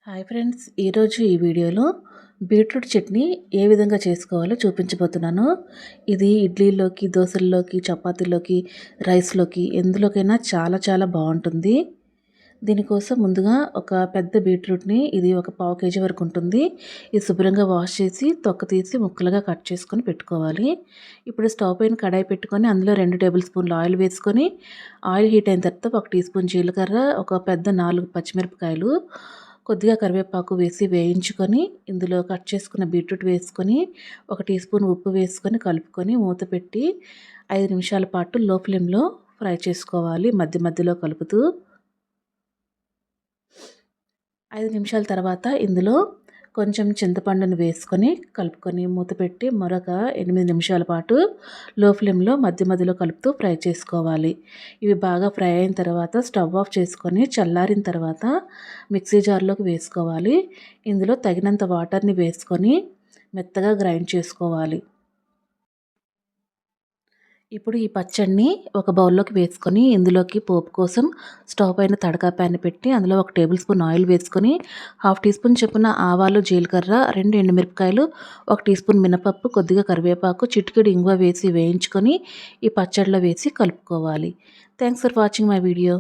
Hi friends, ఈరోజు ఈ వీడియోలో బీట్రూట్ చట్నీ ఏ విధంగా చేసుకోవాలో చూపించబోతున్నాను. ఇది ఇడ్లీలోకి, దోశల్లోకి, చపాతీలోకి, రైస్లోకి ఎందులోకైనా చాలా చాలా బాగుంటుంది. దీనికోసం ముందుగా ఒక పెద్ద బీట్రూట్ని, ఇది ఒక పావు కేజీ వరకు ఉంటుంది. ఇది శుభ్రంగా వాష్ చేసి తొక్క తీసి ముక్కలుగా కట్ చేసుకొని పెట్టుకోవాలి. ఇప్పుడు స్టవ్ పైన కడాయి పెట్టుకొని అందులో 2 టేబుల్ స్పూన్లు ఆయిల్ వేసుకొని, ఆయిల్ హీట్ అయిన తర్వాత 1 టీ స్పూన్ జీలకర్ర, ఒక పెద్ద 4 పచ్చిమిరపకాయలు, కొద్దిగా కరివేపాకు వేసి వేయించుకొని, ఇందులో కట్ చేసుకున్న బీట్రూట్ వేసుకొని, 1 టీ స్పూన్ ఉప్పు వేసుకొని కలుపుకొని మూత పెట్టి 5 నిమిషాల పాటు లో ఫ్లేమ్లో ఫ్రై చేసుకోవాలి, మధ్య మధ్యలో కలుపుతూ. 5 నిమిషాల తర్వాత ఇందులో కొంచెం చింతపండును వేసుకొని కలుపుకొని మూత పెట్టి మరొక 8 నిమిషాల పాటు లో ఫ్లేమ్లో మధ్య మధ్యలో కలుపుతూ ఫ్రై చేసుకోవాలి. ఇవి బాగా ఫ్రై అయిన తర్వాత స్టవ్ ఆఫ్ చేసుకొని చల్లారిన తర్వాత మిక్సీ జార్లోకి వేసుకోవాలి. ఇందులో తగినంత వాటర్ని వేసుకొని మెత్తగా గ్రైండ్ చేసుకోవాలి. ఇప్పుడు ఈ పచ్చడిని ఒక బౌల్లోకి వేసుకొని, ఇందులోకి పోపు కోసం స్టవ్ పైన తడకా ప్యాన్ పెట్టి అందులో 1 టేబుల్ స్పూన్ ఆయిల్ వేసుకొని, 1/2 టీ స్పూన్ చొప్పున ఆవాలు, జీలకర్ర, 2 ఎండుమిరపకాయలు, 1 టీ స్పూన్ మినపప్పు, కొద్దిగా కరివేపాకు, చిటికెడు ఇంగువ వేసి వేయించుకొని ఈ పచ్చడిలో వేసి కలుపుకోవాలి. Thanks for watching my video.